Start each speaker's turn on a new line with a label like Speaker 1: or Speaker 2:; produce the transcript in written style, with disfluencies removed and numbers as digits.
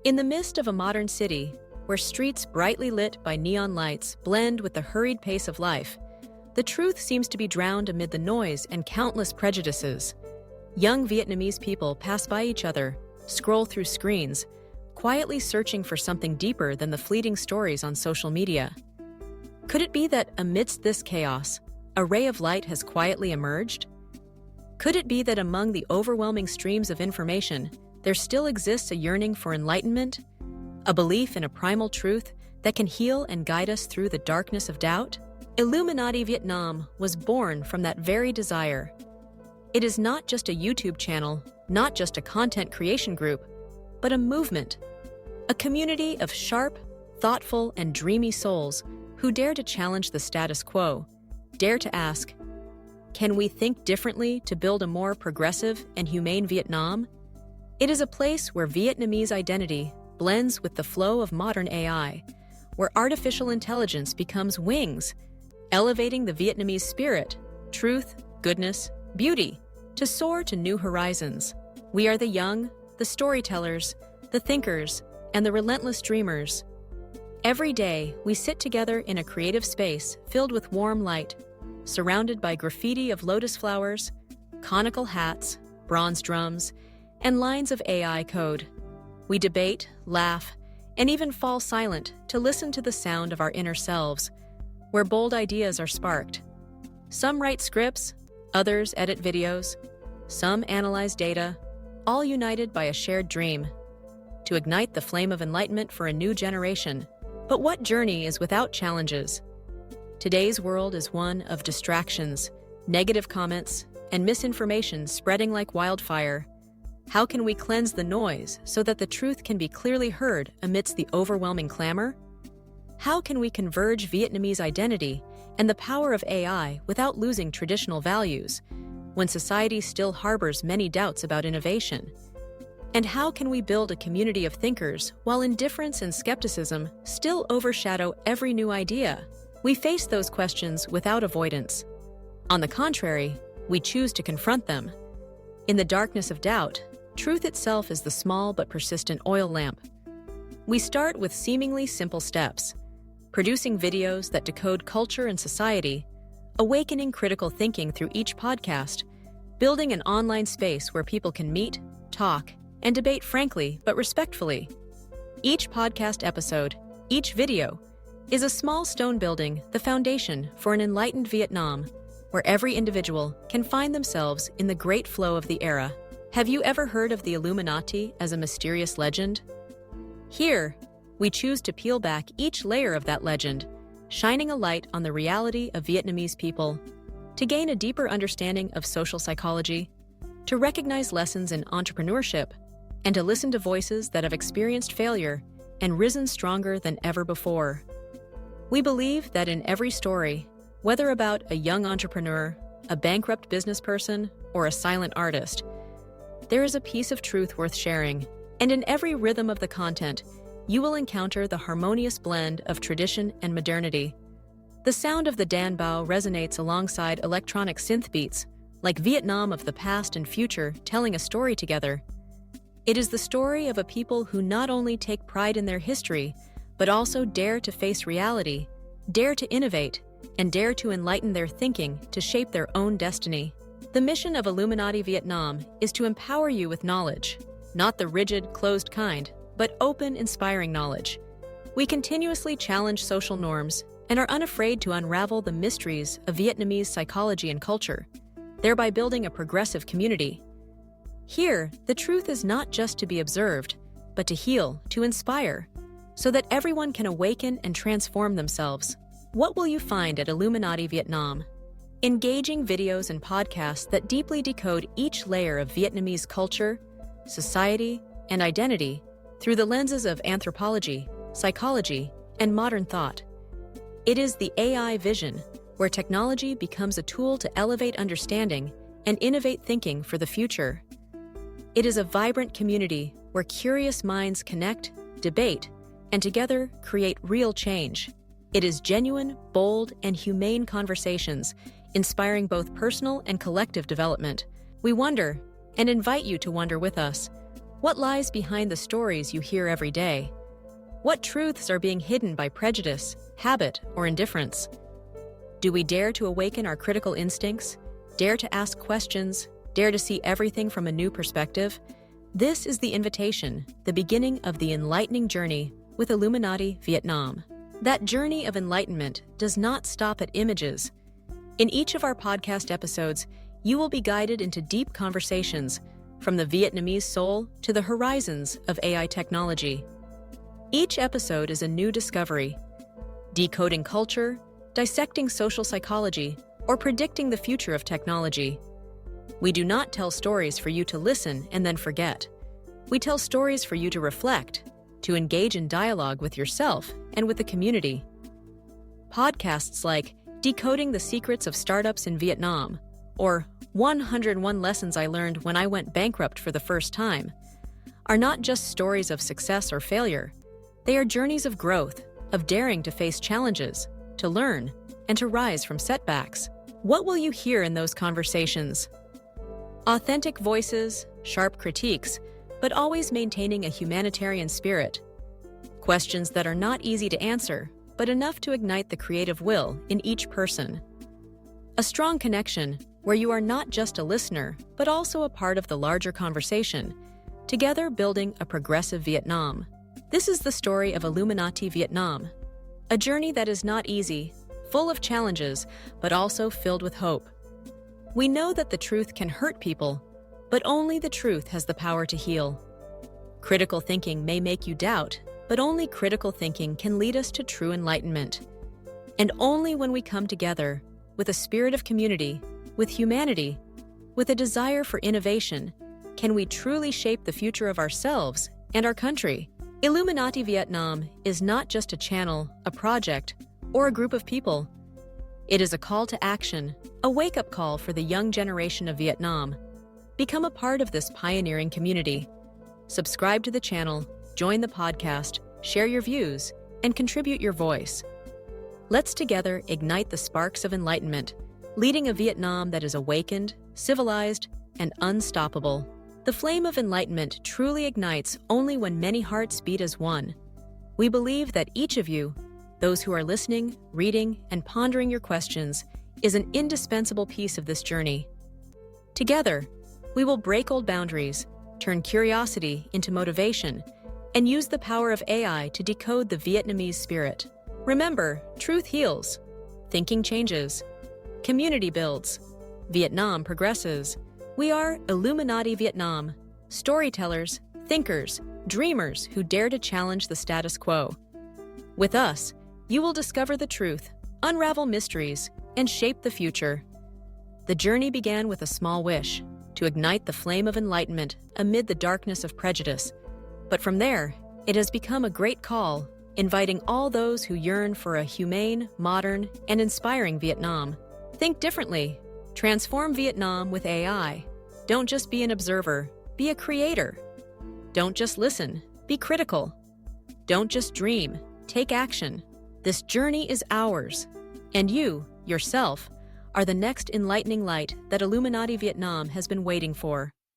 Speaker 1: In the midst of a modern city, where streets brightly lit by neon lights blend with the hurried pace of life, the truth seems to be drowned amid the noise and countless prejudices. Young Vietnamese people pass by each other, scroll through screens, quietly searching for something deeper than the fleeting stories on social media. Could it be that amidst this chaos, a ray of light has quietly emerged? Could it be that among the overwhelming streams of information, there still exists a yearning for enlightenment, a belief in a primal truth that can heal and guide us through the darkness of doubt? Illuminati Vietnam was born from that very desire. It is not just a YouTube channel, not just a content creation group, but a movement, a community of sharp, thoughtful, and dreamy souls who dare to challenge the status quo, dare to ask, can we think differently to build a more progressive and humane Vietnam? It is a place where Vietnamese identity blends with the flow of modern AI, where artificial intelligence becomes wings, elevating the Vietnamese spirit, truth, goodness, beauty, to soar to new horizons. We are the young, the storytellers, the thinkers, and the relentless dreamers. Every day, we sit together in a creative space filled with warm light, surrounded by graffiti of lotus flowers, conical hats, bronze drums, and lines of AI code. We debate, laugh, and even fall silent to listen to the sound of our inner selves, where bold ideas are sparked. Some write scripts, others edit videos, some analyze data, all united by a shared dream, to ignite the flame of enlightenment for a new generation. But what journey is without challenges? Today's world is one of distractions, negative comments, and misinformation spreading like wildfire. How can we cleanse the noise so that the truth can be clearly heard amidst the overwhelming clamor? How can we converge Vietnamese identity and the power of AI without losing traditional values, when society still harbors many doubts about innovation? And how can we build a community of thinkers while indifference and skepticism still overshadow every new idea? We face those questions without avoidance. On the contrary, we choose to confront them. In the darkness of doubt, truth itself is the small but persistent oil lamp. We start with seemingly simple steps, producing videos that decode culture and society, awakening critical thinking through each podcast, building an online space where people can meet, talk, and debate frankly but respectfully. Each podcast episode, each video, is a small stone building the foundation for an enlightened Vietnam, where every individual can find themselves in the great flow of the era. Have you ever heard of the Illuminati as a mysterious legend? Here, we choose to peel back each layer of that legend, shining a light on the reality of Vietnamese people, to gain a deeper understanding of social psychology, to recognize lessons in entrepreneurship, and to listen to voices that have experienced failure and risen stronger than ever before. We believe that in every story, whether about a young entrepreneur, a bankrupt business person, or a silent artist, there is a piece of truth worth sharing, and in every rhythm of the content, you will encounter the harmonious blend of tradition and modernity. The sound of the Dan Bao resonates alongside electronic synth beats, like Vietnam of the past and future telling a story together. It is the story of a people who not only take pride in their history, but also dare to face reality, dare to innovate, and dare to enlighten their thinking to shape their own destiny. The mission of Illuminati Vietnam is to empower you with knowledge, not the rigid, closed kind, but open, inspiring knowledge. We continuously challenge social norms and are unafraid to unravel the mysteries of Vietnamese psychology and culture, thereby building a progressive community. Here, the truth is not just to be observed, but to heal, to inspire, so that everyone can awaken and transform themselves. What will you find at Illuminati Vietnam? Engaging videos and podcasts that deeply decode each layer of Vietnamese culture, society, and identity through the lenses of anthropology, psychology, and modern thought. It is the AI vision, where technology becomes a tool to elevate understanding and innovate thinking for the future. It is a vibrant community where curious minds connect, debate, and together create real change. It is genuine, bold, and humane conversations, inspiring both personal and collective development. We wonder, and invite you to wonder with us, What lies behind the stories you hear every day? What truths are being hidden by prejudice, habit, or indifference? Do we dare to awaken our critical instincts? Dare to ask questions? Dare to see everything from a new perspective? This is the invitation, the beginning of the enlightening journey with Illuminati Vietnam. That journey of enlightenment does not stop at images. In each of our podcast episodes, you will be guided into deep conversations from the Vietnamese soul to the horizons of AI technology. Each episode is a new discovery, decoding culture, dissecting social psychology, or predicting the future of technology. We do not tell stories for you to listen and then forget. We tell stories for you to reflect, to engage in dialogue with yourself and with the community. Podcasts like Decoding the Secrets of Startups in Vietnam or 101 Lessons I Learned When I Went Bankrupt for the First Time are not just stories of success or failure. They are journeys of growth, of daring to face challenges, to learn, and to rise from setbacks. What will you hear in those conversations? Authentic voices, sharp critiques, but always maintaining a humanitarian spirit. Questions that are not easy to answer, but enough to ignite the creative will in each person. A strong connection where you are not just a listener, but also a part of the larger conversation, together building a progressive Vietnam. This is the story of Illuminati Vietnam, a journey that is not easy, full of challenges, but also filled with hope. We know that the truth can hurt people, but only the truth has the power to heal. Critical thinking may make you doubt, but only critical thinking can lead us to true enlightenment. And only when we come together with a spirit of community, with humanity, with a desire for innovation, can we truly shape the future of ourselves and our country. Illuminati Vietnam is not just a channel, a project, or a group of people. It is a call to action, a wake-up call for the young generation of Vietnam. Become a part of this pioneering community. Subscribe to the channel, join the podcast, share your views, and contribute your voice. Let's together ignite the sparks of enlightenment, leading a Vietnam that is awakened, civilized, and unstoppable. The flame of enlightenment truly ignites only when many hearts beat as one. We believe that each of you, those who are listening, reading, and pondering your questions, is an indispensable piece of this journey. Together, we will break old boundaries, turn curiosity into motivation, and use the power of AI to decode the Vietnamese spirit. Remember, truth heals, thinking changes, community builds, Vietnam progresses. We are Illuminati Vietnam, storytellers, thinkers, dreamers who dare to challenge the status quo. With us, you will discover the truth, unravel mysteries, and shape the future. The journey began with a small wish, to ignite the flame of enlightenment amid the darkness of prejudice. But from there, it has become a great call, inviting all those who yearn for a humane, modern, and inspiring Vietnam. Think differently. Transform Vietnam with AI. Don't just be an observer, be a creator. Don't just listen, be critical. Don't just dream, take action. This journey is ours. And you, yourself, are the next enlightening light that Illuminati Vietnam has been waiting for.